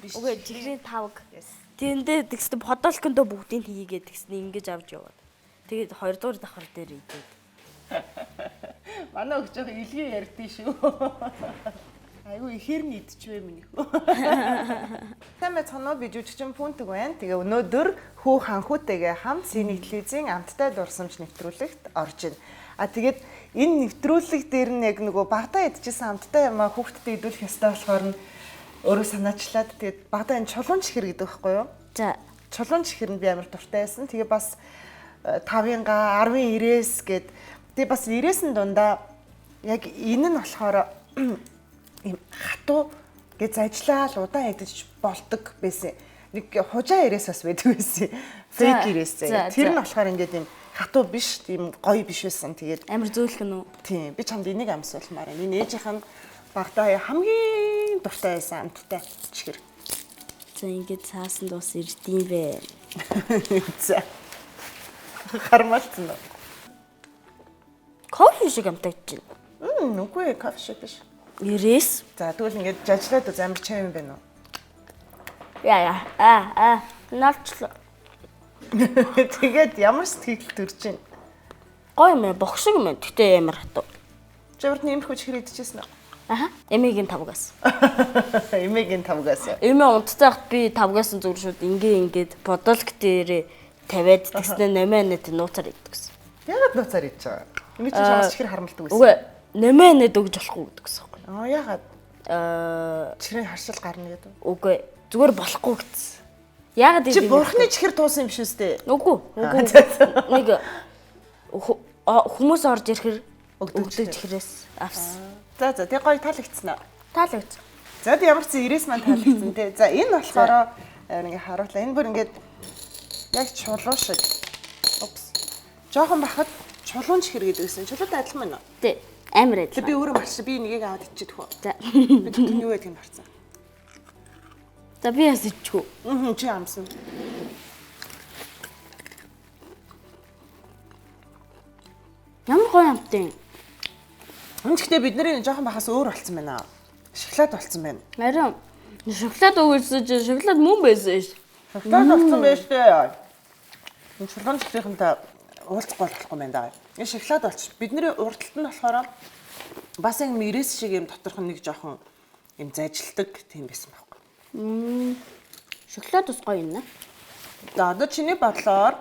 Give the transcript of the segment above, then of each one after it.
биш. Үгүй чихрийн тавг. Тэндээ тэгсэн подолкондоо бүгдийг хийгээд тэгснэ ингэж авч яваад. Тэгээд 2 дугаар давхар дээр идээд. Манай өгч байгаа илгээ ярьдээ шүү. Айгу ихэр нь идчихвэ минийх. Тэмээ цоноо би жүжигчин Пүнтэг байна. Тэгээ өнөөдөр хүү ханхүүтэйгээ хамт Синий телевизийн амттай дурсамж нэвтрүүлэгт орж ийн. Тэгээд энэ нэвтрүүлэг дээр нь яг нөгөө багтаа идчихсэн амттай юм а хүүхдэд идүүлэх ёстой болохоор нь өөрөө санаачлаад тэгээд багтаа энэ чулуун чихэр гэдэг байхгүй юу? За чулуун чихэр нь би амар дуртай байсан. Тэгээ бас 5-ын га 10-ын 90-с гээд тэгээ бас 90-ийн дундаа яг энэ нь болохоор ийм хатуу гэж зажлаад удаан идэж болдог байсан. Нэг хужаа ирээс бас байдаг байсан. Фейк ирээс. Тэр нь болохоор ингээд ийм хатуу биш, ийм гоё биш байсан. Тэгээд амар зөөлхөн үү? Тийм. Би чамд энийг амсуулмаар байна. Энэ ээжийнх нь багтаа хамгийн дуртай байсан амттай чихэр. За ингээд цаасан дуус ирдэм бэ. За. Хармалцсан уу? Кофе шиг амтагч байна. Үгүй кофе шиг биш. Ирээс. За тэгвэл ингээд жажлаад амар чам юм байна уу? Яа. Навчлаа. Тэгээд ямар сэтгэл төрж байна? Гоё юм бохшиг юм. Гэтэ амар хатуу. Жаврт нэмэрхүү чихэр идчихсэн үү? Аха. Эмигийн тавгаас. Эмигийн тавгаас. Эмээ унтцай хат би тавгаас зүгээр шууд ингээд бодолк дээрээ тавиад тэгснэ 8-8 нууцаар иддэг гэсэн. Ягаад нууцаар идэж байгаа? Эми чи чамаас чихэр харамлдаг байсан. Үгүй 8-8 өгж болохгүй гэдэг гэсэн юм. Ягаад? Чихрийн харшил гарна гэдэг. Үгүй зүгээр болохгүй гэсэн. Ягаад чи бурхны чихэр туусан юм биш үстэй? Үгүй. Нэг хүмүүс орж ирэхэр өгдөг чихрээс авсан. За тэг гоё таалагдсан аа. Таалагдсан. За тэг ямар ч зэн 90-с маань таалагдсан те. За энэ болохоор ингээ харууллаа. Энэ бүр ингээд яг чулуу шиг. Упс. Жохон бахад чулуун чихэр гэдэг байсан. Чулуутай адилхан байна уу? Тий. Амар адилхан. Би өөрөө марч би нэгийг аваад иччих үү. За. Би тэр юу гэдэг юм харцсан. За би яс ичгүй. Чи амсан. Ямар гоё амттай. Гэхдээ бидний жоохон бахаас өөр болцсон байна. Шоколад болцсон байна. Харин шоколад өгүүлсэн чи шоколад мөн байсан ш. Шоколад болцсон байж тээ. Энэ чулуун чихрийнхэнтэй уулзахгүй болохгүй байна даа. Энэ шоколад болчих. Бидний урдталт нь болохоор бас яг мэрээс шиг юм доторх нэг жоохон юм зажилдаг тийм байсан байхгүй. Шоколад ус гоё юм нэ. За одоо чиний бодлоор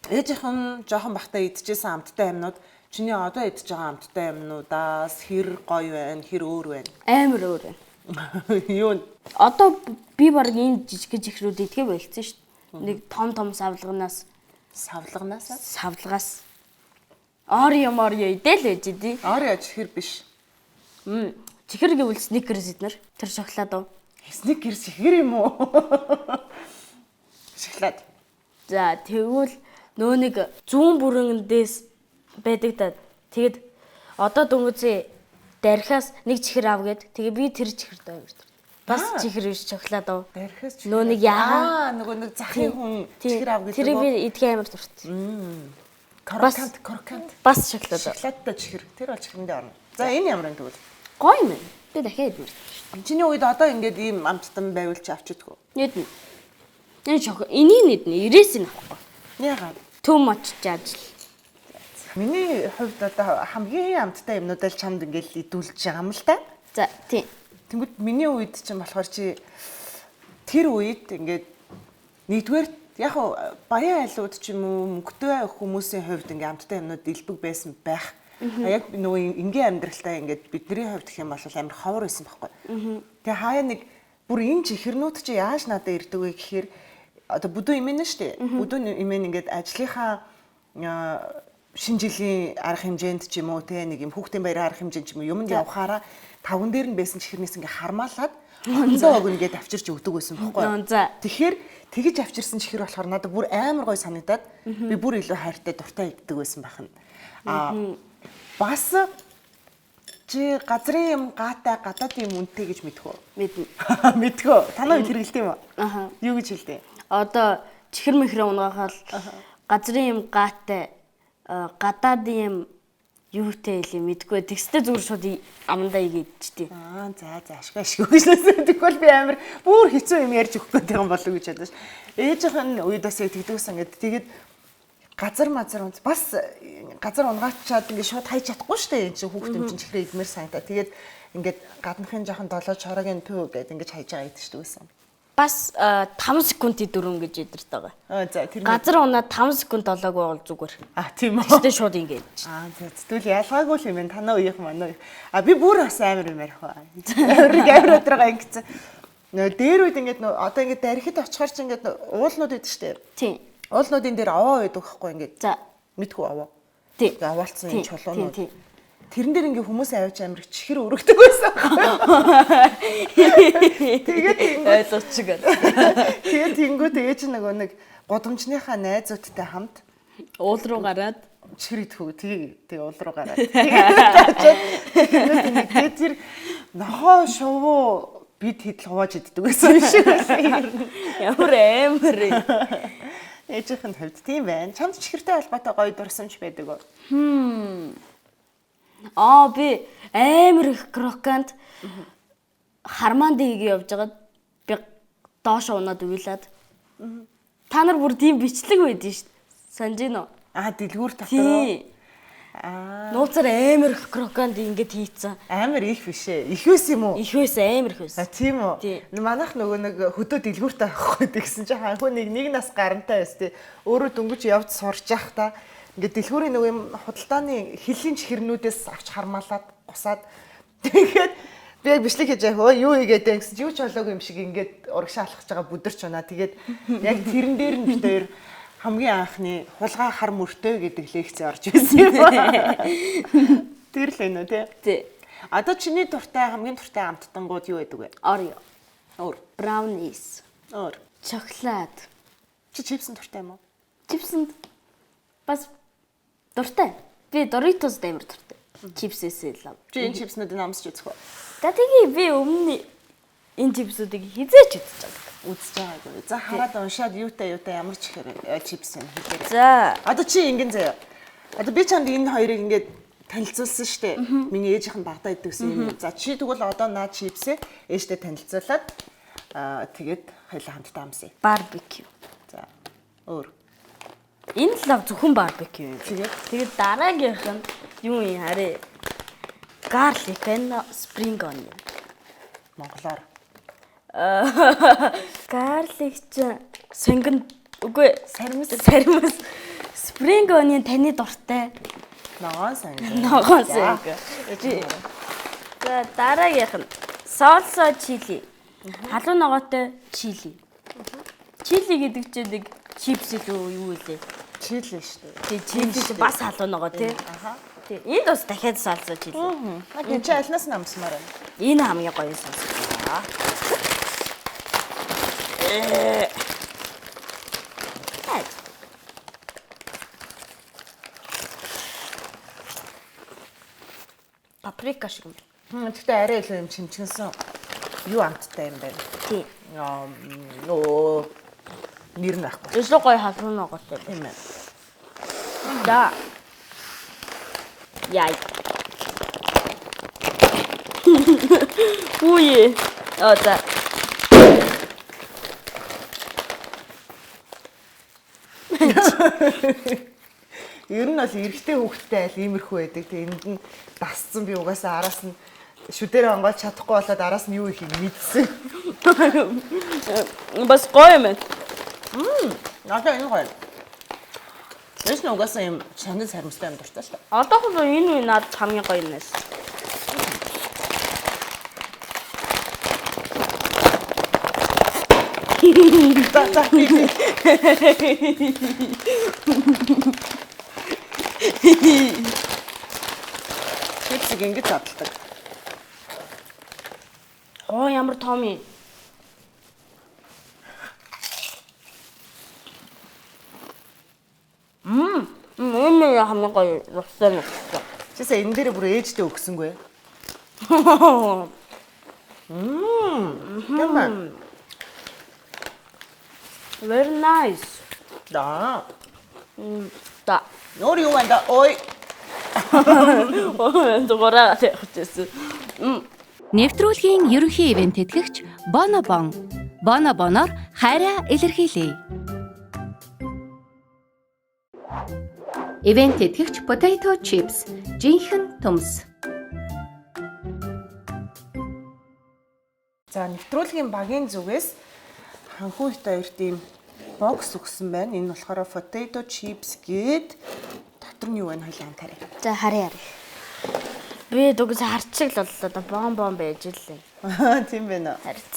ээжийнх нь жоохон бахтай идчихсэн амттай юмнууд чиний одоо идж байгаа амттай юмнуудаас хэр гоё байна, хэр өөр байна? Амар өөр байна. Юу? Одоо би баг энэ жижиг чихрүүд идгээ болцсон шүү дээ. Нэг том савлагнаас савлагаас Орео идэл байж дээ. Орео чихэр биш. Чихэр гэвэл Snickers эднэр. Тэр шоколад уу? Snickers чихэр юм уу? Шоколад. За тэгвэл нөө нэг зүүн бүрээндээс байдаг да. Тэгэд одоо дөнгөзөө дарихаас нэг чихэр ав гээд тэгээ би тэр чихэр даа гэж. Бас чихэр биш шоколад уу? Дарихаас нөө нэг ягаа нөгөө нэг захын хүн чихэр ав гэдэг. Тэр би идэх амар дуртай. Крокант. Бас шоколад. Шоколадтай чихэр. Тэр бол чихэндээ орно. За энэ ямар юм тэгвэл? Гоё юм. Би дахиад идмэр. Чиний үед одоо ингээд ийм амттан байвал чи авч идэх үү? Нийтнэ. Энэ энийг нийтнэ. 90-ийг авахгүй. Яагаад? Too much жаажл. Миний хувьд одоо хамгийн амттай юмнуудаа чамд ингээд идүүлж байгаа юм л та. За тийм. Тэнгүүд миний үед чинь болохоор чи тэр үед ингээд нэгдүгээр яг баян айлууд ч юм уу мөнгөтэй хүмүүсийн хувьд ингээд амттай юмнууд илбэг байсан байх. Яг нөгөө энгийн амьдралтай ингээд бидний хувьд гэх юм бол амар ховор байсан байхгүй. Тэгээ хаяа нэг бүр энэ чихэрнүүд чи яаж надад ирдэг вэ гэхээр одоо бүдүүн имэн нь шүү дээ. Бүдүүн имэн ингээд ажлынхаа шинэ жилийн арга хэмжээнд ч юм уу те нэг юм хүүхдийн баярын арга хэмжээнд ч юм уу юмд явхаараа тавган дээр нь байсан чихэрнээс ингээ хармаалаад онцоо өг нэгээд авчирч өгдөг байсан байхгүй. Тэгэхээр тэгэж авчирсан чихэр болохоор надад бүр амар гой санагдаад би бүр илүү хайртай дуртай иддэг байсан байна. Бас чи газрын юм гаатай гадаадын юм үнэтэй гэж мэдэх үү? Мэднэ. Мэдэх үү? Танаа хэрэгэлт юм уу? Юу гэж хэлдэг? Одоо чихэр мэхрээ унгахаал газрын юм гаатай гадаадын юм юутэй хэлээ мэдгүй. Тэгстэй зүгээр шууд амандаа игээдчихдээ. За ашиг гэж тэгвэл би амар бүр хэцүү юм ярьж өгөх гэдэг юм болов гэж бодож. Ээжийнх нь үед бас яг тэгдэгсэн гэдэг. Тэгээд газар унц бас газар унгаачаад ингээд шууд хайж чадахгүй шүү дээ. Энд чинь хүүхд юм чинь чихрээ идмэр санагдаа. Тэгээд ингээд гадныхын жоохон долоо чорогийн төв гэдэг ингээд хайж байгаа гэдэг шүү дээ. Бас 5 секунд дөрөв гэж идэрт байгаа. За тэр газар унаад 5 секунд олоогүй бол зүгээр. Тийм үү. Тэгтээ шууд ингэж. Тэгвэл ялгаагүй юм байна. Танаа үеийнх манай. Би бүр бас амар юм ярих ба. Амар өдрөгөө ингэсэн. Нөө дээр үед ингээд одоо ингээд дарихад очихоор чи ингээд уулнууд идэв штэ. Тийм. Уулнуудын дээр овоо байдаг байхгүй ингээд. За. Мэдгүй овоо. Тийм. Овоолцсон юм чулуунууд. Тийм. Тэрэн дээр ингээ хүмүүс авч амир чихэр өргөдөг байсан. Тэгээд ойлцчиг. Тэгээд тэнгуут ээж нөгөө нэг годомжныхаа найзуудтай хамт уул руу гараад чихэр идэх тий уул руу гараад. Тэгээд тэр нохоо шувуу бид хидл хувааж иддэг байсан юм шиг байсан. Ямар амар. Ээжийнх нь хувьд тийм байна. Чамд чихэртэй холбоотой гоё дурсамж байдаг уу? Би амар их крокант хармаанд игээ явж байгаад би доош унаад уйлаад. Та нар бүр тийм бичлэг байдэн шүү. Санаж гинөө. Дэлгүүр татвар. Нууцаар амар их крокант ингээд хийцэн. Амар их биш ээ. Их байсан юм уу? Их байсан, амар их байсан. Тийм үү. Манайх нөгөө нэг хөдөө дэлгүүртэй авахгүй гэсэн чинь ханхуу нэг нас гарантай байс тий. Өөрөө дөнгөж явж сурч явах та. Ингээд дэлгүүрийн нөгөө юм худалдааны хилийн чихэрнүүдээс авч хармаалаад гусаад тэгээд би яг бичлэг хийж яах вэ? Юу хийгээд вэ гэсэн чи юу ч болоогүй юм шиг ингээд урагшаа алхаж байгаа бүдэрч унаа. Тэгээд яг тэрэн дээр нь бид хоёр хамгийн анхны хулгай хар мөртөө гэдэг лекц орж ирсэн юм. Тэр л энэ үү тий. Одоо чиний хамгийн дуртай амттангууд юу байдаг вэ? Oreo. Brownies. Brownies. Чоколад. Чи чипсэн дуртай юм уу? Чипсэнд бас дуртай. Би Doritos амар дуртай. Чипсээс л. Чи энэ чипснуудыг амсч үзэх үү? Тэгээ би өмнө энэ чипсүүдийг хизээч үзэж байгаа. Үзэж байгаагүй. За хараад уншаад юутай ямар чихэр чипс юм хэлээрэй. За. Одоо чи ингэн заяа. Одоо би чамд энэ хоёрыг ингээд танилцуулсан штэ. Миний ээжийнх нь багтаа идэгсэн юм. За чи тэгвэл одоо наа чипсээ ээжтэй танилцуулаад тэгээд хоёулаа хамтдаа амсъя. Барбекю. За. Өөр. Энэ л зөвхөн барбекю юм. Тэгээд дараагийнх нь юу юм харъя. Garlic and spring onion. Монголоор. Garlic ч сонгон үгүй сармис. Spring onion таны дуртай. Ногоон сонгон. За дараагийнх нь salsa chili. Халуун ногоотой чили. Чили гэдэг чинь нэг чипс илүү юу вэ? Чили шүү дээ. Тий, чили бас халуун ногоо тий. Тий. Энд бас дахиад салса чили. Энэ чи альнаас нь амсмаар байна. Энэ хамгийн гоё салса. Паприка шиг юм. Тэгтээ арай илүү юм чимчгэнсэн. Юу амттай юм байна. Тий. Нэр нь ахгүй. Илүү гоё халуун ногоотой Тийм ээ. Да. Яй. Үе. За. Ер нь бол эрэгтэй хүүхдтэй айл иймэрхүү байдаг. Тэг энд нь дасцсан би угаасаа араас нь шүдэрээ онгойлж чадахгүй болоод араас нь юу ихийг мэдсэн. Бас гоё юм. Надад энэ гоё. Тэс нь угаасаа юм шанал сарамстай юм дуртай шүү дээ. Одоохон энэ надад хамгийн гоё юм нэс. Чипсийг ингэж чаддаг. Ямар том юм. Энэ хамгийн гоё ресторан. Чисээ энэ дээр бүр ээжтэй өгсөнгүй. Ямар? Very nice. Да. Да. Нөр юу байна да? Ой. Дугаараа тавьчихсан. Нэвтрүүлгийн ерөнхий ивент тэтгэгч Bonobon. Bonobonоор хайраа илэрхийлье. Ивент тэтгэгч Potato Chips. Жинхэнэ төмс. За нэвтрүүлгийн багийн зүгээс ханхуу хит хоёр тийм бокс өгсөн байна. Энэ болохоор potato chips гээд дотор нь юу вэ хоёлаа харъя. За харъя. Би дугс харчиг л боллоо. Бон байж лээ. Тийм байна уу. Харц.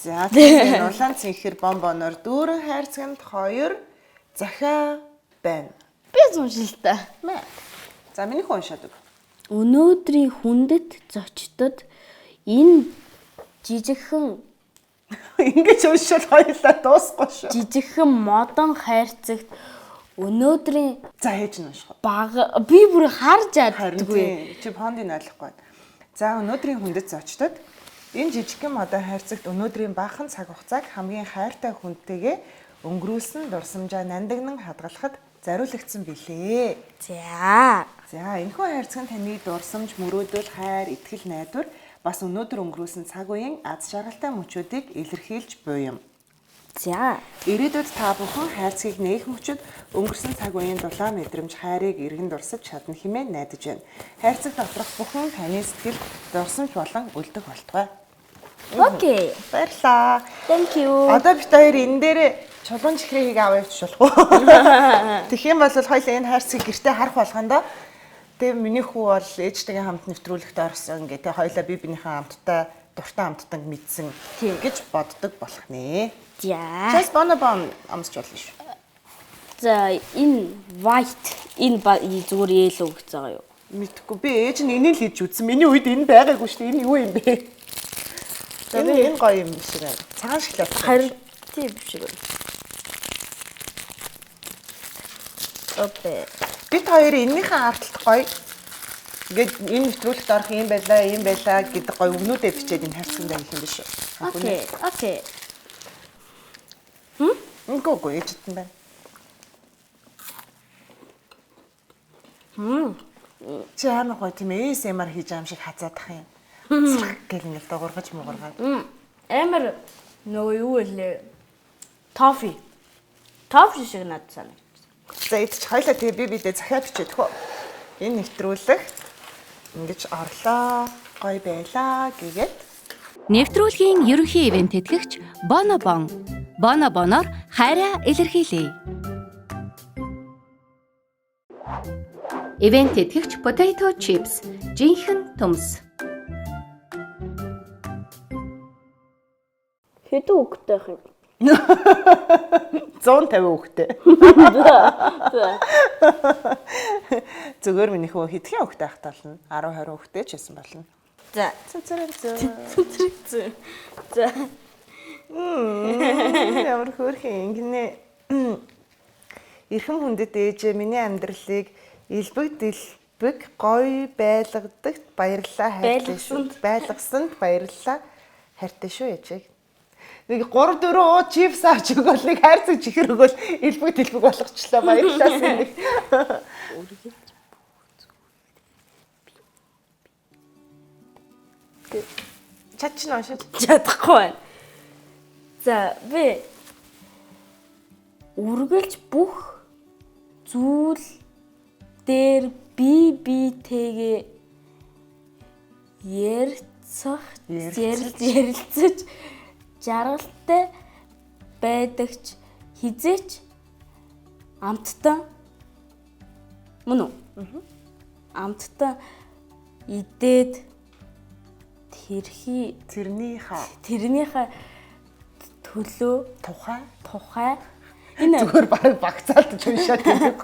За тийм улаан цэнхэр бомбоноор дүүрэн хайрцагт 2 захиа байна. Би уншил та. За миний хүн уншаад өг. Өнөөдрийн хүндэт зочдод энэ жижигхэн Ингэж уншвал хоёлаа дуусахгүй шүү. жижигхэн модон хайрцагт өнөөдрийн За хийж нь унших. бага би бүр харж Харин чаддаггүй. чи фондын ойлгохгүй. За өнөөдрийн хүндэт зочдод энэ жижигхэн модон хайрцагт өнөөдрийн баахан цаг хугацааг хамгийн хайртай хүнтэйгээ өнгөрүүлсэн дурсамжаа нандагнан хадгалахад зориулагдсан билээ. За. За энэхүү хайрцаг нь таны дурсамж, мөрөөдөл, хайр, итгэл, найдвар бас өнөөдөр өнгөрүүлсэн цаг үеийн аз жаргалтай мөчүүдийг илэрхийлж буй юм. За. Ирээдүйд та бүхэн хайрцгийг нээх мөчөд өнгөрсөн цаг үеийн дулаан мэдрэмж, хайрыг эргэн дурсаж чадна хэмээн найдаж байна. Хайрцаг доторх бүхэн таны сэтгэл дурсамж болон үлдэх болтугай. Окей. Баярлалаа. Thank you. Одоо бид хоёр энэ дээр чулуун чихрийг аваад явуулах уу? Тэгэх юм бол хоёул энэ хайрцгийг гэртээ харах болгондоо тэгээ миний хүү бол ээжтэйгээ хамт нэвтрүүлэгт орсон гэх тэгээ хоёулаа би биенийхээ хамттай дуртай хамттан мэдсэн гэж боддог болох нэ. За. Just Bonobon амсч болно шүү. За энэ white энэ зүгээр yellow гэж байгаа юу? Мэдхгүй би ээж нь энийг л хийж үзсэн. Миний үед энэ байгаагүй шүү дээ. Энэ юу юм бэ? Энэ гоё юм шиг байна. Цагаан шоколад. Харин тийм шиг байна. Опе. Бид хоёр энэнийхээ арталт гоё. Ингээд энэ нэвтрүүлэгт орох юм байлаа гэдэг гоё өгнүүдээ бичээд энэ хайрцагтаа хэлэх юм биш үү? Окей. Окей. Гоо ээжтэн байна. Чи хаана гоё тийм ASMR хийж байгаа юм шиг хазаадах юм. Цэрэг гэл ингээд дуургаж муугаргаад. Амар нөгөө юу вэ? Тофи. Тофи шиг надад санагдав. За идэж хоёлаа тэгээ би бидээ захиа бичээд хөө. Энэ нэвтрүүлэг ингэж орлоо, гоё байлаа гэгээд Нэвтрүүлгийн ерөнхий ивент тэтгэгч Bonobon. Bonobonоор хайраа илэрхийлье. Ивент тэтгэгч Potato Chips. Жинхэнэ төмс. Хэдэн үгтэй байх юм? 150 хүүхдээ. За. Зүгээр миний хөө хэдхэн хүүхдээ ахтаа болно? 10 20 хүүхдээ ч байсан болно. За. Цэцэрэг. За. Ямар хөөрхөн ингэнэ. Эрхэм хүндэт ээжээ миний амьдралыг элбэг гоё байлгадагт баярлалаа хайртай шүү. Байлгасанд баярлалаа хайртай шүү ээжээ. Нэг 3 4 чипс авч өгөөл нэг хайрцаг чихэр өгөөл элбэг болгочлаа баярлалаа сэнэг. Чач нь уншиж Чадахгүй байна. За би үргэлж бүх зүйл дээр биетэйгээ ярилцаж жаргалтай байдагч хизээч амттан мөн үү? Амттан идээд тэрнийхээ төлөө тухай энэ зүгээр багцаалтж уншаад байдаг.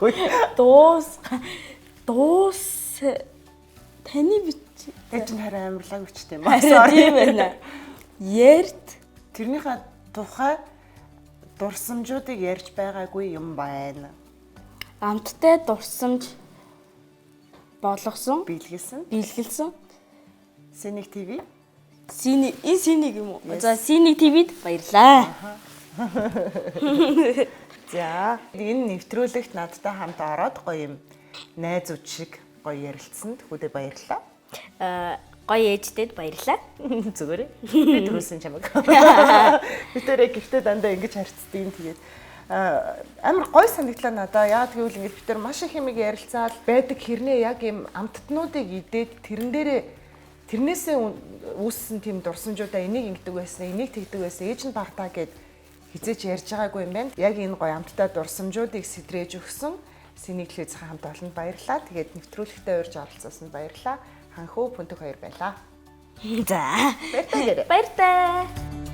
дуус таны бич Ээж нь харин амарлаг үчтэй юм аа. Тийм байна. Ярд тэрнийхээ тухай дурсамжуудыг ярьж байгаагүй юм байна. Амттай дурсамж болгосон, бэлгэлсэн. Синик ТV. Синик юм уу? За Синик ТV-д баярлаа. За энэ нэвтрүүлэгт надтай хамт ороод гоё юм найзууд шиг гоё ярилцсанд хүдэ баярлалаа. Гоё ээжтэд баярлалаа. Зүгээр. Би төрүүлсэн чамайг. Би тэрэ гэртээ дандаа ингэж харцдгийг тэгээд амар гоё санагдлаа надаа. Яагаад гэвэл ингэж бид нар маш их юм ярилцаал байдаг хэрнээ яг юм амттнуудыг идээд тэрнээсээ үүссэн тийм дурсамжуудаа энийг ингэдэг байсан, энийг тэгдэг байсан, ээж нь багтаа гэд хизээч ярьж байгаагүй юм байна. Яг энэ гоё амттай дурсамжуудыг сэтрээж өгсөн Синий телевизийн хамт олонд баярлалаа. Тэгээд нэвтрүүлэгтээ урьж оролцсонд баярлалаа. Ханхуу Пүнтүх хоёр байлаа. За. Баярлалаа. Баярлалаа.